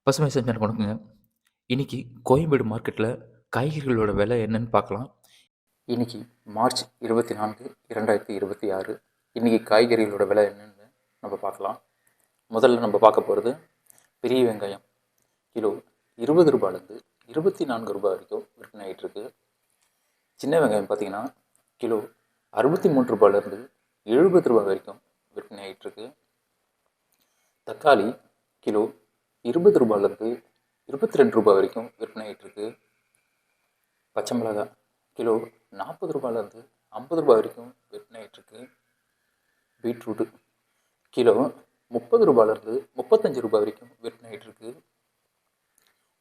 பசுமை செஞ்சல் கொடுக்குங்க. இன்னைக்கு கோயம்பேடு மார்க்கெட்டில் காய்கறிகளோட விலை என்னன்னு பார்க்கலாம். இன்னைக்கு மார்ச் 24, 2026. இன்னைக்கு காய்கறிகளோட விலை என்னன்னு நம்ம பார்க்கலாம். முதல்ல நம்ம பார்க்க போகிறது பெரிய வெங்காயம். கிலோ 20 ரூபாயிலேருந்து 24 ரூபாய் வரைக்கும் விற்பனை ஆகிட்டு இருக்கு. சின்ன வெங்காயம் பார்த்தீங்கன்னா கிலோ 63 ரூபாயிலேருந்து 70 ரூபாய் வரைக்கும் விற்பனை ஆகிட்டு இருக்கு. தக்காளி கிலோ 20 ரூபாயிலேருந்து 22 ரூபாய் வரைக்கும் விற்பனை ஆகிட்டு இருக்கு. பச்சை மிளகாய் கிலோ 40 ரூபாயிலேருந்து 50 ரூபாய் வரைக்கும் விற்பனை ஆகிட்டு இருக்கு. பீட்ரூட்டு கிலோ 30 ரூபாயிலேருந்து 35 ரூபாய் வரைக்கும் விற்பனை ஆகிட்டு இருக்கு.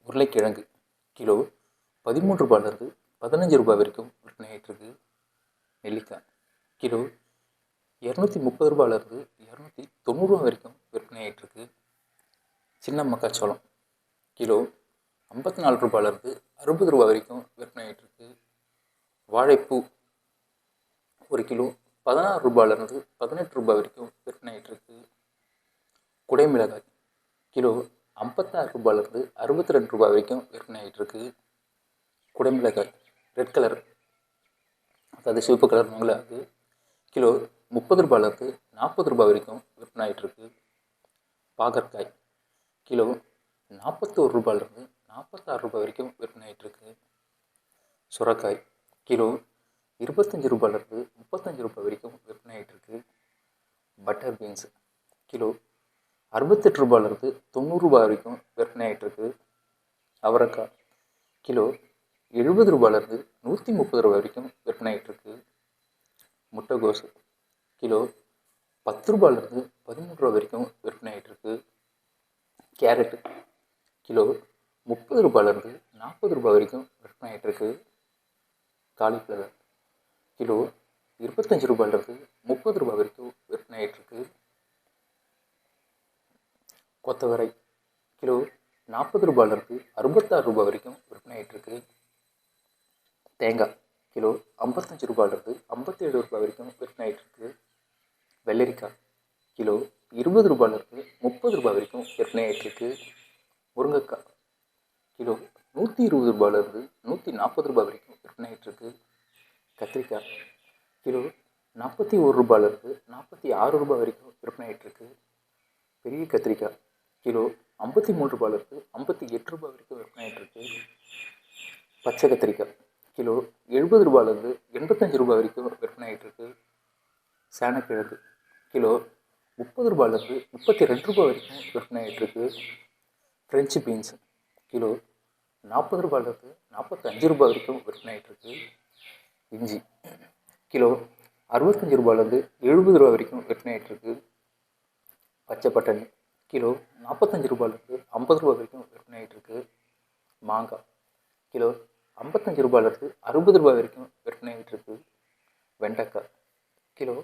உருளைக்கிழங்கு கிலோ 13 ரூபாயிலேருந்து 15 ரூபாய் வரைக்கும் விற்பனை ஆகிட்டு இருக்கு. நெல்லிக்காய் கிலோ 230 ரூபாயிலேருந்து 290 ரூபாய் வரைக்கும் விற்பனை ஆகிட்டு இருக்கு. சின்ன மக்காச்சோளம் கிலோ 54 ரூபாயிலேருந்து 60 ரூபாய் வரைக்கும் விற்பனை ஆகிட்டு இருக்கு. வாழைப்பூ ஒரு கிலோ 16 ரூபாயிலேருந்து 18 ரூபாய் வரைக்கும் விற்பனை ஆகிட்டு இருக்கு. குடைமிளகாய் கிலோ 56 ரூபாயிலேருந்து 62 ரூபாய் வரைக்கும் விற்பனை ஆகிட்டு இருக்கு. குடைமிளகாய் ரெட் கலர், அதாவது சிவப்பு கலர் மிளகாய் கிலோ 30 ரூபாயிலேருந்து 40 ரூபாய் வரைக்கும் விற்பனை ஆகிட்டு இருக்கு. பாகற்காய் கிலோ 41 ரூபாயிலேருந்து 46 ரூபாய் வரைக்கும் விற்பனை ஆகிட்டு இருக்கு. சுரைக்காய் கிலோ 25 ரூபாயிலேருந்து 35 ரூபாய் வரைக்கும் விற்பனை ஆகிட்டு இருக்கு. பட்டர் பீன்ஸ் கிலோ 68 ரூபாயிலேருந்து 90 ரூபாய் வரைக்கும் விற்பனை ஆகிட்டு இருக்கு. அவரைக்காய் கிலோ 70 ரூபாயிலேருந்து 130 ரூபாய் வரைக்கும் விற்பனை ஆகிட்டு இருக்கு. முட்டைகோசு கிலோ 10 ரூபாயிலேருந்து 13 ரூபாய் வரைக்கும் விற்பனை ஆகிட்டு இருக்கு. கேரட்டு கிலோ 30 ரூபாயிலேருந்து 40 ரூபாய் வரைக்கும் விற்பனை ஆகிட்டு இருக்கு. காலிஃப்ளவர் கிலோ 25 ரூபாயிலேருந்து 30 ரூபாய் வரைக்கும் விற்பனை ஆகிட்டு இருக்கு. கொத்தவரை கிலோ 40 ரூபாயிலேருந்து 66 ரூபாய் வரைக்கும் விற்பனை ஆகிட்டு இருக்கு. தேங்காய் கிலோ 55 ரூபாயிலேருந்து 57 ரூபாய் வரைக்கும் விற்பனை ஆகிட்டு இருக்கு. வெள்ளரிக்காய் கிலோ 20 ரூபாயிலேருந்து 30 ரூபாய் வரைக்கும் விற்பனை ஆகிட்டு இருக்கு. முருங்கைக்காய் கிலோ 120 ரூபாயிலேருந்து 140 ரூபாய் வரைக்கும் விற்பனை ஆகிட்டு இருக்கு. கத்திரிக்காய் கிலோ 41 ரூபாயிலேருந்து 46 ரூபாய் வரைக்கும் விற்பனை ஆகிட்டு இருக்கு. பெரிய கத்திரிக்காய் கிலோ 53 ரூபாயிலேருந்து 58 ரூபாய் வரைக்கும் விற்பனை ஆகிட்டு இருக்கு. பச்சை கத்திரிக்காய் கிலோ 70 ரூபாயிலேருந்து 85 ரூபாய் வரைக்கும் விற்பனை ஆகிட்டு இருக்கு. சேனக்கிழங்கு கிலோ 30 ரூபாயிலேருந்து 32 ரூபாய் வரைக்கும் விற்பனை ஆகிட்டு இருக்கு. ஃப்ரெஞ்சு பீன்ஸ் கிலோ 40 ரூபாயிலேருந்து 45 ரூபாய் வரைக்கும் விற்பனை ஆகிட்டு இருக்கு. இஞ்சி கிலோ 65 ரூபாயிலேருந்து 70 ரூபாய் வரைக்கும் விற்பனை ஆகிட்டு இருக்கு. பச்சை பட்டாணி கிலோ 45 ரூபாயிலேருந்து 50 ரூபாய் வரைக்கும் விற்பனை ஆகிட்டு இருக்கு. மாங்காய் கிலோ 55 ரூபாயிலேருந்து 60 ரூபாய் வரைக்கும் விற்பனை ஆகிட்டு இருக்கு. வெண்டைக்காய் கிலோ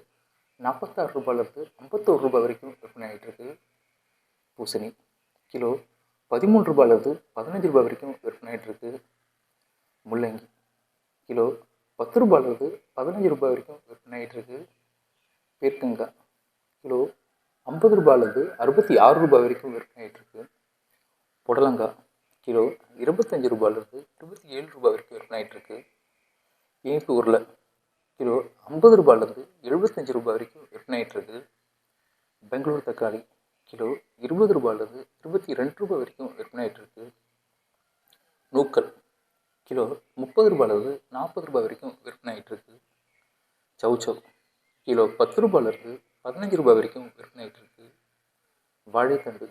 46 ரூபாயிலேருந்து 51 ரூபாய் வரைக்கும் விற்பனை ஆகிட்டு இருக்கு. பூசணி கிலோ 13 ரூபாயிலேருந்து 15 ரூபாய் வரைக்கும் விற்பனை ஆகிட்டு இருக்கு. முள்ளங்கி கிலோ 10 ரூபாயிலேருந்து 15 ரூபாய் வரைக்கும் விற்பனை ஆகிட்டு இருக்கு. பீர்க்கங்காய் கிலோ 50 ரூபாயிலேருந்து 66 ரூபாய் வரைக்கும் விற்பனை ஆகிட்டு இருக்கு. புடலங்காய் கிலோ 25 ரூபாயிலேருந்து 27 ரூபாய் வரைக்கும் விற்பனை ஆகிட்டு இருக்கு. இனிப்பு உருளை கிலோ 50 ரூபாயிலேருந்து 75 ரூபாய் வரைக்கும் விற்பனை ஆகிட்டு இருக்கு. பெங்களூர் தக்காளி கிலோ 20 ரூபாயிலேருந்து 22 ரூபாய் வரைக்கும் விற்பனை ஆகிட்டு இருக்கு. நூக்கல் கிலோ 30 ரூபாயிலேருந்து 40 ரூபாய் வரைக்கும் விற்பனை ஆகிட்டு இருக்கு. சவுச்சவ் கிலோ 10 ரூபாயிலேருந்து 15 ரூபாய் வரைக்கும் விற்பனை ஆகிட்டு இருக்கு. வாழைத்தண்டு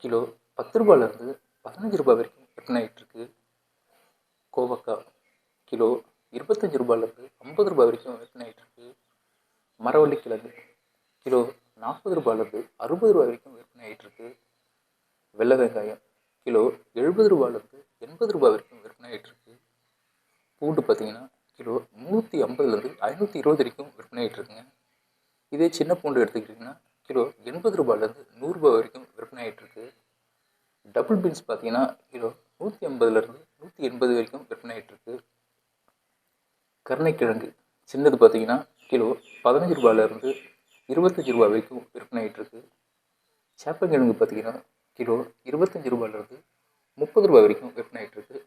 கிலோ 10 ரூபாயிலேருந்து 15 ரூபாய் வரைக்கும் விற்பனை ஆகிட்டு இருக்கு. கோவக்காய் கிலோ 25 ரூபாயிலேருந்து 50 ரூபாய் வரைக்கும் விற்பனை ஆகிட்டு இருக்கு. மரவள்ளி கிழங்கு கிலோ 40 ரூபாயிலேருந்து 60 ரூபாய் வரைக்கும் விற்பனை ஆகிட்டு இருக்கு. வெள்ளை வெங்காயம் கிலோ 70 ரூபாயிலேருந்து 80 ரூபாய் வரைக்கும் விற்பனை ஆகிட்டு இருக்கு. பூண்டு பார்த்தீங்கன்னா கிலோ 350லேருந்து 520 வரைக்கும் விற்பனை ஆகிட்டு இருக்குங்க. இதே சின்ன பூண்டு எடுத்துக்கிட்டிங்கன்னா கிலோ 80 ரூபாயிலேருந்து 100 ரூபாய் வரைக்கும் விற்பனை ஆகிட்டு இருக்கு. டபுள் பீன்ஸ் பார்த்தீங்கன்னா கிலோ 150லேருந்து 180 வரைக்கும் விற்பனை ஆகிட்டு இருக்கு. கருணைக்கிழங்கு சின்னது பார்த்தீங்கன்னா கிலோ 15 ரூபாயிலேருந்து 25 ரூபாய் வரைக்கும் விற்பனை ஆகிட்டு இருக்கு. சேப்பங்கிழங்கு பார்த்தீங்கன்னா கிலோ 25 ரூபாயிலிருந்து 30 ரூபாய் வரைக்கும் விற்பனை ஆகிட்டு இருக்கு.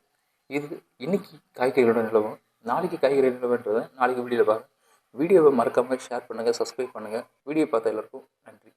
இது இன்னைக்கு காய்கறிகளோட நிலவரம். நாளைக்கு காய்கறி நிலவரன்றதை நாளைக்கு வீடியோவில் பாருங்கள். வீடியோவை மறக்காமல் ஷேர் பண்ணுங்கள், சப்ஸ்கிரைப் பண்ணுங்கள். வீடியோ பார்த்த எல்லாருக்கும் நன்றி.